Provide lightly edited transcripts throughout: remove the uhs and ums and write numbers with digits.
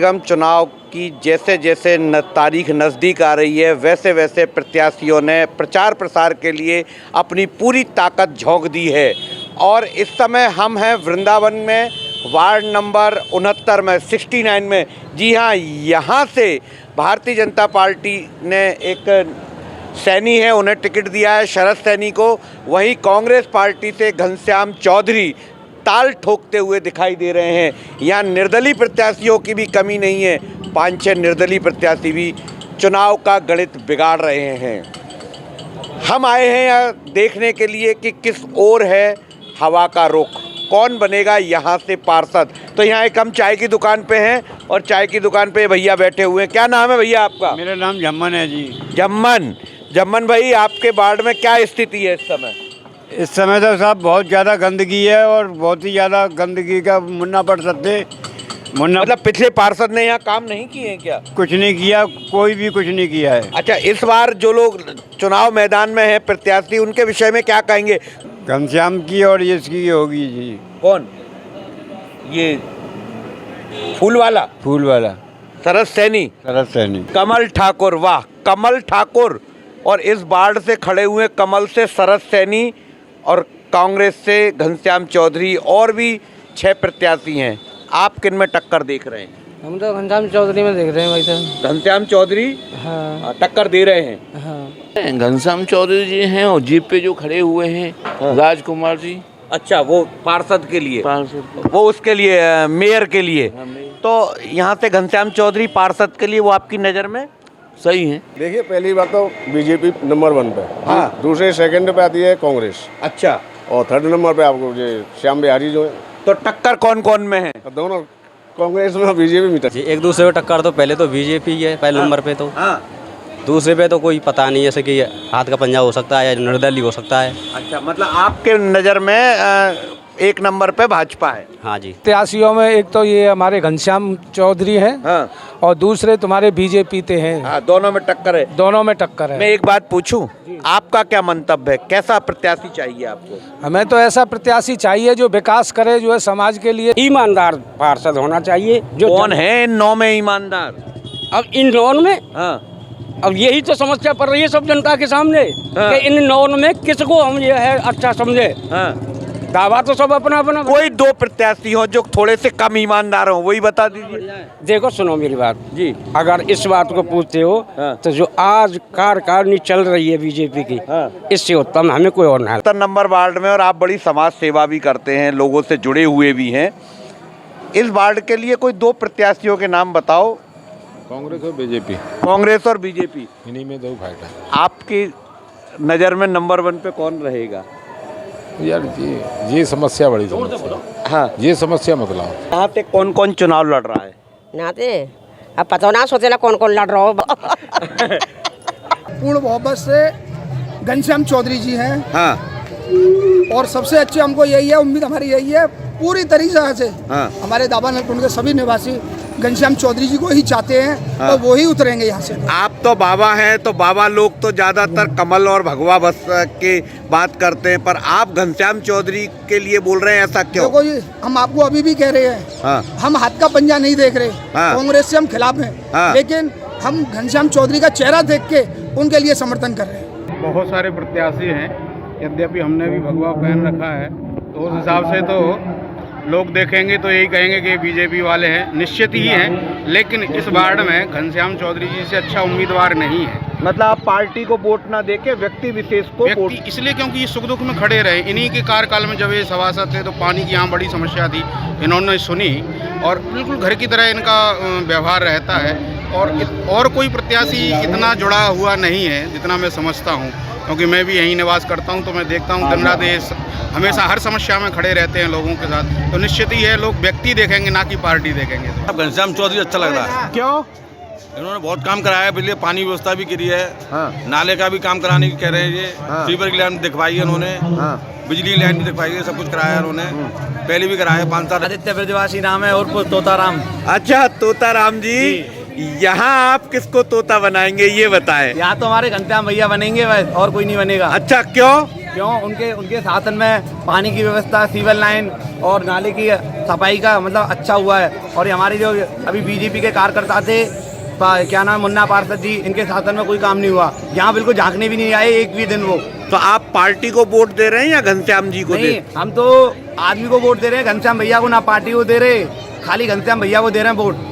निगम चुनाव की जैसे जैसे तारीख नज़दीक आ रही है वैसे वैसे प्रत्याशियों ने प्रचार प्रसार के लिए अपनी पूरी ताकत झोंक दी है। और इस समय हम हैं वृंदावन में, वार्ड नंबर 69 में, 69 में। जी हाँ, यहाँ से भारतीय जनता पार्टी ने एक सैनी है, उन्हें टिकट दिया है, शरद सैनी को। वहीं कांग्रेस पार्टी से घनश्याम चौधरी ताल ठोकते हुए दिखाई दे रहे हैं। यहाँ निर्दलीय प्रत्याशियों की भी कमी नहीं है, 5-6 निर्दलीय प्रत्याशी भी चुनाव का गणित बिगाड़ रहे हैं। हम आए हैं यहाँ देखने के लिए कि किस ओर है हवा का रुख, कौन बनेगा यहाँ से पार्षद। तो यहाँ एक हम चाय की दुकान पे हैं और चाय की दुकान पे भैया बैठे हुए हैं। क्या नाम है भैया आपका? मेरा नाम जम्मन है जी। जम्मन भाई, आपके वार्ड में क्या स्थिति है इस समय? इस समय तो साहब बहुत ज़्यादा गंदगी है और बहुत ही ज़्यादा गंदगी का मुन्ना पड़ सकते मतलब पिछले पार्षद ने यहाँ काम नहीं किए हैं क्या? कुछ नहीं किया, कोई भी कुछ नहीं किया है। अच्छा, इस बार जो लोग चुनाव मैदान में है प्रत्याशी, उनके विषय में क्या कहेंगे? घनश्याम की और इसकी होगी जी। कौन? ये फूल वाला शरद सैनी। कमल ठाकुर, वाह, कमल ठाकुर। और इस वार्ड से खड़े हुए कमल से शरद सैनी और कांग्रेस से घनश्याम चौधरी और भी 6 प्रत्याशी हैं। आप किन में टक्कर देख रहे हैं? हम तो घनश्याम चौधरी में देख रहे हैं भाई साहब। घनश्याम चौधरी हाँ टक्कर दे रहे हैं। हाँ। घनश्याम चौधरी जी हैं और जीप पे जो खड़े हुए हैं राजकुमार जी। अच्छा, वो पार्षद के लिए, वो उसके लिए मेयर के लिए। तो यहाँ से घनश्याम चौधरी पार्षद के लिए वो आपकी नज़र में सही है। देखिए, पहली बात तो बीजेपी नंबर 1 पे, हाँ। दूसरे सेकंड पे आती है कांग्रेस, अच्छा, और थर्ड नंबर पे आपको ये श्याम बिहारी जो है। तो टक्कर कौन कौन में है? दोनों कांग्रेस में बीजेपी में जी, एक दूसरे को टक्कर तो पहले तो बीजेपी है पहले नंबर पे, तो हाँ। दूसरे पे तो कोई पता नहीं, जैसे कि हाथ का पंजा हो सकता है या निर्दलीय हो सकता है। अच्छा, मतलब आपके नज़र में 1 नंबर पे भाजपा है। हाँ जी। प्रत्याशियों में एक तो ये हमारे घनश्याम चौधरी हैं, हाँ। और दूसरे तुम्हारे बीजेपी ते हैं। हाँ, दोनों में टक्कर है। दोनों में टक्कर है। मैं एक बात पूछूं, आपका क्या मंतव्य है? कैसा प्रत्याशी चाहिए आपको? हमें तो ऐसा प्रत्याशी चाहिए जो विकास करे, जो है समाज के लिए ईमानदार पार्षद होना चाहिए। जो कौन है इन 9 में ईमानदार? अब इन 9 में, हाँ। अब यही तो समस्या पड़ रही है सब जनता के सामने, हाँ। कि इन 9 में किसको हम ये है अच्छा समझे। हाँ। दावा तो सब अपना अपना। कोई 2 प्रत्याशी हो जो थोड़े से कम ईमानदार हो, वही बता दीजिए। देखो, सुनो मेरी बात जी। अगर इस बात को पूछते हो, हाँ। तो जो आज कार्यकारिणी चल रही है बीजेपी की, हाँ। इससे उत्तम हमें कोई और नहीं। 70 नंबर वार्ड में, और आप बड़ी समाज सेवा भी करते हैं, लोगों से जुड़े हुए भी हैं। इस वार्ड के लिए कोई 2 प्रत्याशियों के नाम बताओ। कांग्रेस और बीजेपी, कांग्रेस और बीजेपी, इन्हीं में 2 फाइट है। आपकी नज़र में नंबर 1 पे कौन रहेगा? यार ये समस्या बड़ी समस्या। हाँ, ये समस्या मतलब यहाँ पे कौन कौन चुनाव लड़ रहा है? नाते अब पता ना सोचेला कौन कौन लड़ रहा हो। पूर्ण बहुमत से घनश्याम चौधरी जी हैं। हाँ। और सबसे अच्छे हमको यही है, उम्मीद हमारी यही है पूरी तरीके से। हाँ। हमारे दावानल कुंड के सभी निवासी घनश्याम चौधरी जी को ही चाहते हैं। हाँ। और वो ही उतरेंगे यहाँ से। आप तो बाबा हैं, तो बाबा लोग तो ज्यादातर कमल और भगवा बस की बात करते हैं, पर आप घनश्याम चौधरी के लिए बोल रहे हैं, ऐसा क्यों? देखो जी, हम आपको अभी भी कह रहे हैं, हाँ। हम हाथ का पंजा नहीं देख रहे। हाँ। कांग्रेस से हम खिलाफ हैं। हाँ। लेकिन हम घनश्याम चौधरी का चेहरा देख के उनके लिए समर्थन कर रहे हैं। बहुत सारे प्रत्याशी हैं, यद्यपि हमने भी भगवा पहन रखा है, तो उस हिसाब से तो लोग देखेंगे तो यही कहेंगे कि बीजेपी वाले हैं, निश्चित ही हैं। लेकिन इस वार्ड में घनश्याम चौधरी जी से अच्छा उम्मीदवार नहीं है। मतलब आप पार्टी को वोट ना देके व्यक्ति विशेष को वोट? व्यक्ति इसलिए क्योंकि ये सुख दुख में खड़े रहे। इन्हीं के कार्यकाल में जब ये सभासद थे तो पानी की यहाँ बड़ी समस्या थी, इन्होंने सुनी और बिल्कुल घर की तरह इनका व्यवहार रहता है। और कोई प्रत्याशी इतना जुड़ा हुआ नहीं है जितना मैं समझता हूँ, क्योंकि मैं भी यहीं निवास करता हूँ, तो मैं देखता हूँ दिन रात हमेशा हर समस्या में खड़े रहते हैं लोगों के साथ। तो निश्चित ही है, लोग व्यक्ति देखेंगे ना कि पार्टी देखेंगे। अब घनश्याम चौधरी अच्छा लग रहा है। क्यों? इन्होंने बहुत काम कराया है, बिजली पानी व्यवस्था भी करी है। हाँ। नाले का भी काम कराने की कह रहे हैं ये। हाँ। सीवर की लाइन दिखवाई है उन्होंने। हाँ। बिजली लाइन भी दिखवाई है, सब कुछ कराया है उन्होंने। पहले भी कराया 5 साल। आदित्य ब्रजवासी नाम है और तोताराम। अच्छा, तोताराम जी, यहाँ आप किसको तोता बनाएंगे ये बताएं। यहाँ तो हमारे घनश्याम भैया बनेंगे, और कोई नहीं बनेगा। अच्छा, क्यों? क्यों उनके उनके शासन में पानी की व्यवस्था, सीवर लाइन और नाले की सफाई का मतलब अच्छा हुआ है। और ये हमारे जो अभी बीजेपी के कार्यकर्ता थे, क्या नाम, मुन्ना पार्षद जी, इनके शासन में कोई काम नहीं हुआ। यहाँ बिल्कुल झांकने भी नहीं आए एक भी दिन वो। तो आप पार्टी को वोट दे रहे हैं या घनश्याम जी को दे? नहीं, हम तो आदमी को वोट दे रहे हैं, घनश्याम भैया को ना पार्टी को दे रहे, खाली घनश्याम भैया को दे रहे हैं वोट।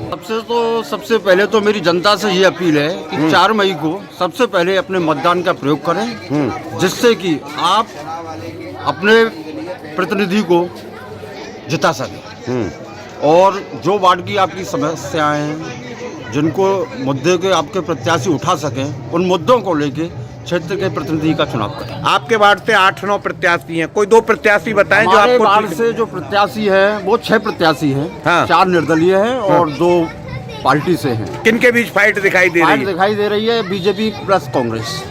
सबसे पहले तो मेरी जनता से ये अपील है कि 4 मई को सबसे पहले अपने मतदान का प्रयोग करें, जिससे कि आप अपने प्रतिनिधि को जिता सकें। और जो वार्ड की आपकी समस्याएं हैं, जिनको मुद्दे के आपके प्रत्याशी उठा सकें, उन मुद्दों को लेके क्षेत्र के प्रतिनिधि का चुनाव करें। आपके वार्ड से 8-9 प्रत्याशी हैं, कोई 2 प्रत्याशी बताएं जो हमारे आपको वार्ड से जो प्रत्याशी हैं वो 6 प्रत्याशी हैं। हाँ। 4 निर्दलीय हैं और 2 पार्टी से हैं। किनके बीच फाइट दिखाई दे रही फाइट है? दिखाई दे रही है बीजेपी प्लस कांग्रेस,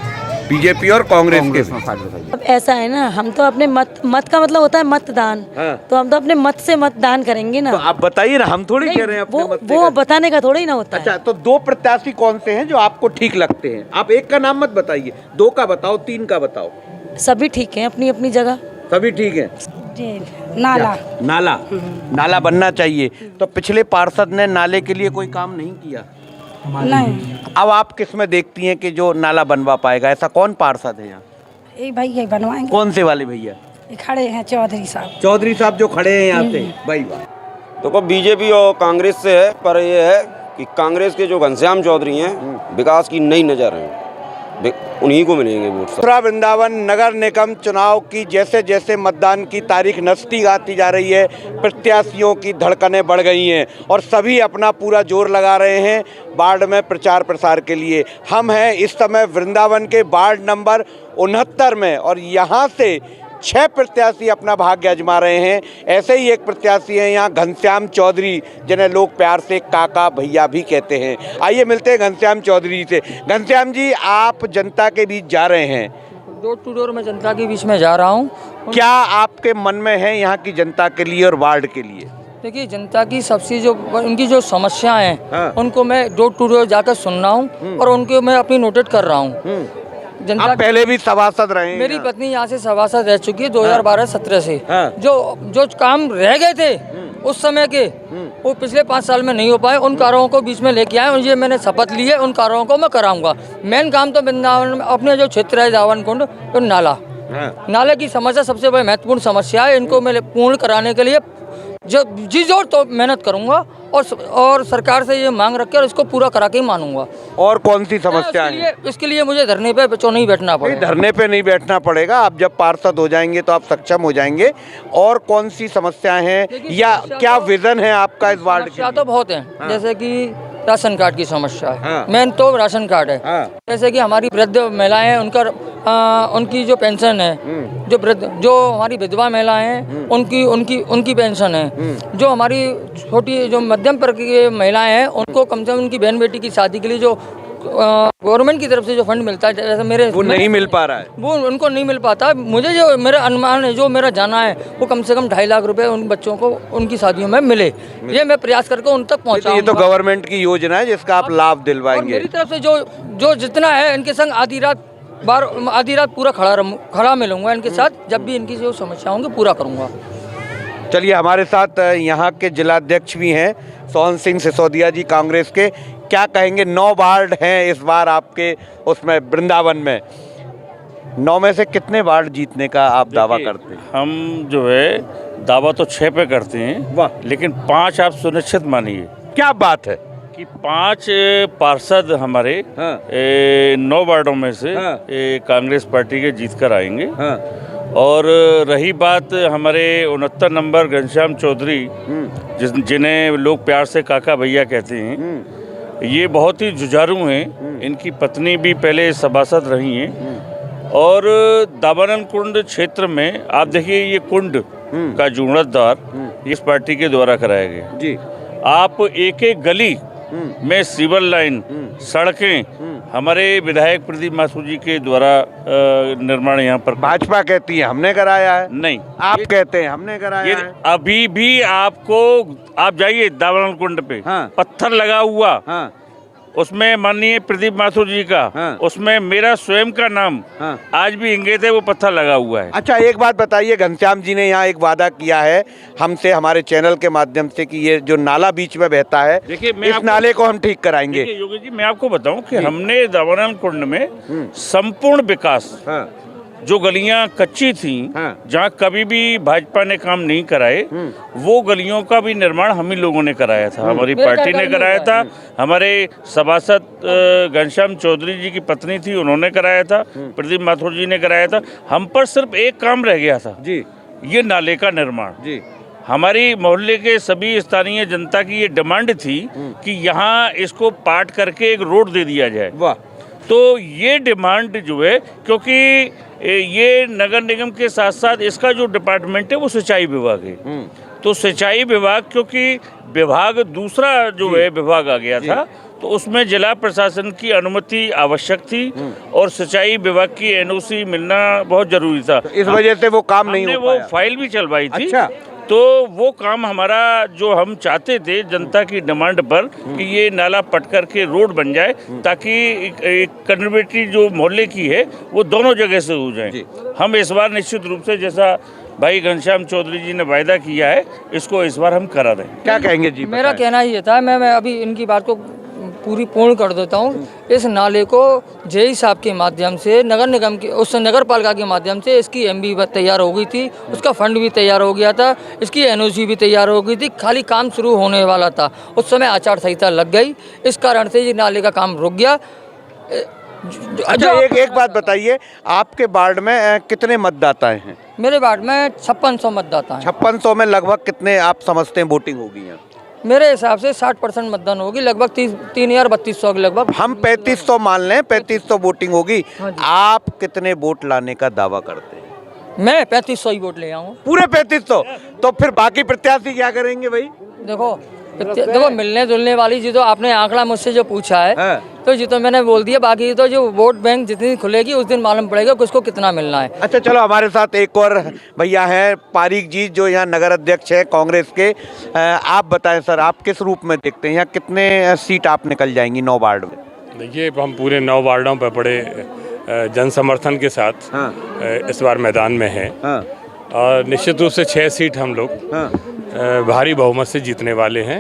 बीजेपी और कांग्रेस के में फाइट दिखाई। अब ऐसा है ना, हम तो अपने मत का मतलब होता है मतदान। हाँ। तो हम तो अपने मत से मतदान करेंगे ना। तो आप बताइए ना, हम थोड़ी कह रहे हैं अपने मत से वो बताने का थोड़ी ना होता है। अच्छा, तो 2 प्रत्याशी कौन से हैं जो आपको ठीक लगते हैं? आप एक का नाम मत बताइए, 2 का बताओ, 3 का बताओ। सभी ठीक हैं अपनी अपनी जगह। सभी ठीक हैं। नाला बनना चाहिए। तो पिछले पार्षद ने नाले के लिए कोई काम नहीं किया? नहीं। अब आप किस में देखती हैं कि जो नाला बनवा पाएगा? ऐसा कौन पार्षद है यहाँ? ये भैया बनवाएंगे। कौन से वाले भैया? खड़े हैं चौधरी साहब। चौधरी साहब जो खड़े हैं यहाँ से, भाई वाह। तो बीजेपी और कांग्रेस से है, पर ये है कि कांग्रेस के जो घनश्याम चौधरी हैं विकास की नई नज़र हैं, उन्हीं को मिलेंगे वोट। मथुरा वृंदावन नगर निगम चुनाव की जैसे जैसे मतदान की तारीख नज़दीक आती जा रही है, प्रत्याशियों की धड़कनें बढ़ गई हैं और सभी अपना पूरा जोर लगा रहे हैं वार्ड में प्रचार प्रसार के लिए। हम हैं इस समय वृंदावन के वार्ड नंबर 69 में और यहाँ से 6 प्रत्याशी अपना भाग्य आजमा रहे हैं। ऐसे ही एक प्रत्याशी हैं यहाँ घनश्याम चौधरी, जिन्हें लोग प्यार से काका भैया भी कहते हैं। आइए मिलते हैं घनश्याम चौधरी से। घनश्याम जी, आप जनता के बीच जा रहे हैं। डोर टू डोर में जनता के बीच में जा रहा हूँ। क्या आपके मन में है यहाँ की जनता के लिए और वार्ड के लिए? देखिए, जनता की सबसे जो उनकी जो समस्याएं हैं, हाँ। उनको मैं डोर टू डोर जाकर सुन रहा हूँ और उनको मैं अपनी नोटेट कर रहा हूँ। आप पहले भी सभासद रहे हैं? मेरी पत्नी यहाँ से सभासद रह चुकी है 2012-17 से। हाँ। जो काम रह गए थे उस समय के, वो पिछले 5 साल में नहीं हो पाए, उन कार्यों को बीच में लेके आए और ये मैंने शपथ ली है, उन कार्यों को मैं कराऊंगा। मेन काम तो वृंदावन में अपने जो क्षेत्र है दावन कुंड, तो नाला, नाले की समस्या सबसे बड़ी महत्वपूर्ण समस्या है। इनको मैं पूर्ण कराने के लिए जो जी जोर तो मेहनत करूंगा और सरकार से ये मांग रख कर इसको पूरा करा के ही मानूंगा। और कौन सी समस्या है? इसके लिए मुझे धरने पे नहीं बैठना पड़ेगा। धरने पे नहीं बैठना पड़ेगा, आप जब पार्षद हो जाएंगे तो आप सक्षम हो जाएंगे। और कौन सी समस्याएं हैं या क्या विजन है आपका इस वार्ड की? तो बहुत है। हाँ। जैसे कि राशन कार्ड की समस्या है। हाँ। मेन तो राशन कार्ड है। हाँ। जैसे कि हमारी वृद्ध महिलाएं हैं, उनकी जो पेंशन है, जो हमारी विधवा महिलाएं हैं उनकी पेंशन है। जो हमारी छोटी जो मध्यम वर्ग की महिलाएं हैं, उनको कम से कम उनकी बहन बेटी की शादी के लिए जो गवर्नमेंट की तरफ से जो फंड मिलता है, जैसे मेरे वो नहीं मिल पा रहा है, वो उनको नहीं मिल पाता। मुझे जो मेरा अनुमान है, जो मेरा जाना है, वो कम से कम 2.5 लाख रुपए उन बच्चों को उनकी शादियों में मिले। ये मैं प्रयास करके उन तक पहुँचाऊंगा। ये तो गवर्नमेंट की योजना है जिसका आप लाभ दिलवाएंगे। मेरी तरफ से जो जितना है, इनके संग आधी रात पूरा खड़ा मिलूंगा इनके साथ। जब भी इनकी जो समस्या होंगी पूरा करूंगा। चलिए, हमारे साथ यहाँ के जिलाध्यक्ष भी हैं सोहन सिंह सिसोदिया जी, कांग्रेस के। क्या कहेंगे? 9 वार्ड हैं इस बार आपके उसमें वृंदावन में। 9 में से कितने वार्ड जीतने का आप दावा करते हैं? हम जो है दावा तो 6 पे करते हैं। वाह। लेकिन 5 आप सुनिश्चित मानिए। क्या बात है कि 5 पार्षद हमारे 9 वार्डों में से कांग्रेस पार्टी के जीत कर आएंगे। और रही बात हमारे 69 नंबर घनश्याम चौधरी, जिन्हें लोग प्यार से काका भैया कहते हैं, ये बहुत ही जुझारू हैं। इनकी पत्नी भी पहले सभासद रही हैं। और दावानल कुंड क्षेत्र में आप देखिए, ये कुंड का जीर्णोद्धार इस पार्टी के द्वारा कराया गया जी। आप एक एक गली में सिविल लाइन, सड़कें हमारे विधायक प्रदीप माथुर जी के द्वारा निर्माण यहाँ पर। भाजपा कहती है हमने कराया है। नहीं, आप कहते हैं हमने कराया है। अभी भी आप जाइए दावानल कुंड पे, हाँ। पत्थर लगा हुआ, उसमें माननीय प्रदीप माथुर जी का, उसमें मेरा स्वयं का नाम आज भी इंगित है, वो पत्थर लगा हुआ है। अच्छा, एक बात बताइए, घनश्याम जी ने यहाँ एक वादा किया है हमसे, हमारे चैनल के माध्यम से, कि ये जो नाला बीच में बहता है, देखिए इस नाले को हम ठीक कराएंगे। योगी जी, मैं आपको बताऊं कि हमने दावानल कुंड में संपूर्ण विकास, जो गलियां कच्ची थी, जहां कभी भी भाजपा ने काम नहीं कराए, वो गलियों का भी निर्माण हम ही लोगों ने कराया था, हमारी पार्टी ने कराया था। हमारे सभासद घनश्याम चौधरी जी की पत्नी थी, उन्होंने कराया था, प्रदीप माथुर जी ने कराया था। हम पर सिर्फ एक काम रह गया था जी, ये नाले का निर्माण जी। हमारी मोहल्ले के सभी स्थानीय जनता की ये डिमांड थी कि यहाँ इसको पाट करके एक रोड दे दिया जाए। वाह। तो ये डिमांड जो है, क्योंकि ये नगर निगम के साथ साथ इसका जो डिपार्टमेंट है वो सिंचाई विभाग है, तो सिंचाई विभाग, क्योंकि विभाग दूसरा जो है विभाग आ गया था, तो उसमें जिला प्रशासन की अनुमति आवश्यक थी और सिंचाई विभाग की एनओसी मिलना बहुत जरूरी था। तो इस वजह से वो काम नहीं हो पाया। वो फाइल भी चलवाई थी। अच्छा। तो वो काम हमारा जो हम चाहते थे जनता की डिमांड पर कि ये नाला पट करके रोड बन जाए, ताकि कनेक्टिविटी जो मोहल्ले की है वो दोनों जगह से हो जाए। हम इस बार निश्चित रूप से, जैसा भाई घनश्याम चौधरी जी ने वायदा किया है, इसको इस बार हम करा दें। क्या कहेंगे जी? मेरा कहना ये था, मैं अभी इनकी बात को पूरी पूर्ण कर देता हूँ। इस नाले को जेई साहब के माध्यम से, नगर निगम की, उस नगर पालिका के माध्यम से इसकी एमबी तैयार हो गई थी, उसका फंड भी तैयार हो गया था, इसकी एनओसी भी तैयार हो गई थी, खाली काम शुरू होने वाला था। उस समय आचार संहिता लग गई, इस कारण से ये नाले का काम रुक गया। अच्छा, एक बात बताइए, आपके वार्ड में कितने मतदाता हैं? मेरे वार्ड में 5600 मतदाता हैं। 5600 में लगभग कितने आप समझते हैं वोटिंग होगी यहाँ? मेरे हिसाब से 60% मतदान होगी, लगभग 3,3200 के लगभग। हम 3500 मान लें, 3500 वोटिंग होगी। आप कितने वोट लाने का दावा करते हैं? मैं 3500 ही वोट ले आऊँ। पूरे 3500? तो फिर बाकी प्रत्याशी क्या करेंगे भाई? देखो मिलने जुलने वाली जी, तो आपने आंकड़ा मुझसे जो पूछा है, तो जी तो मैंने बोल दिया। बाकी तो जो वोट बैंक जितनी खुलेगी उस दिन मालूम पड़ेगा किसको कितना मिलना है। अच्छा, चलो, हमारे साथ एक और भैया हैं, पारीक जी, जो यहाँ नगर अध्यक्ष है कांग्रेस के। आप बताएं सर, आप किस रूप में देखते हैं, यहाँ कितने सीट आप निकल जाएंगी 9 वार्ड में? देखिए, हम पूरे 9 वार्डों पर बड़े जन समर्थन के साथ इस बार मैदान में हैं, और निश्चित रूप से 6 सीट हम लोग भारी बहुमत से जीतने वाले हैं।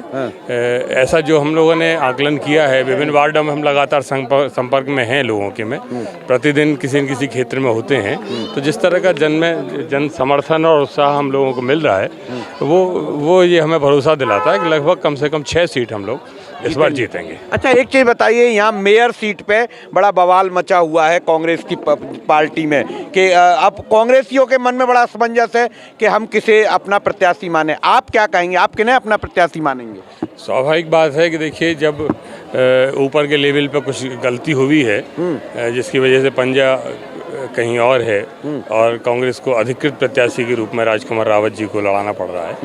ऐसा जो हम लोगों ने आकलन किया है, विभिन्न वार्डों में हम लगातार संपर्क में हैं लोगों के, में प्रतिदिन किसी न किसी क्षेत्र में होते हैं, तो जिस तरह का जन समर्थन और उत्साह हम लोगों को मिल रहा है, वो ये हमें भरोसा दिलाता है कि लगभग कम से कम 6 सीट हम लोग इस बार जीतेंगे। अच्छा, एक चीज़ बताइए, यहाँ मेयर सीट पे बड़ा बवाल मचा हुआ है कांग्रेस की पार्टी में, कि अब कांग्रेसियों के मन में बड़ा असमंजस है कि हम किसे अपना प्रत्याशी माने। आप क्या कहेंगे, आप किन्हें अपना प्रत्याशी मानेंगे? स्वाभाविक बात है कि देखिए, जब ऊपर के लेवल पर कुछ गलती हुई है, जिसकी वजह से पंजा कहीं और है, और कांग्रेस को अधिकृत प्रत्याशी के रूप में राजकुमार रावत जी को लड़ाना पड़ रहा है,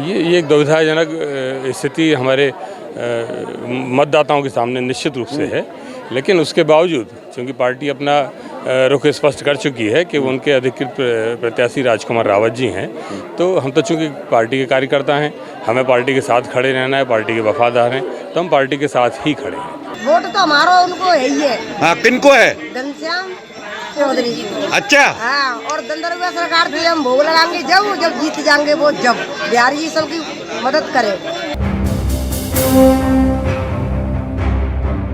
ये एक दुविधाजनक स्थिति हमारे मतदाताओं के सामने निश्चित रूप से है। लेकिन उसके बावजूद चूँकि पार्टी अपना रुख स्पष्ट कर चुकी है कि वो उनके अधिकृत प्रत्याशी राजकुमार रावत जी हैं, तो हम तो चूँकि पार्टी के कार्यकर्ता हैं, हमें पार्टी के साथ खड़े रहना है, पार्टी के वफादार हैं, तो हम पार्टी के साथ ही खड़े हैं। वोट तो हमारा उनको है ही है। हाँ, किनको है? घनश्याम चौधरी जी। अच्छा। हाँ, और दंदरवा सरकार भी हम भोग लगाएंगे जब जीत जाएंगे वो, जब बिहारी जी सबकी मदद करे।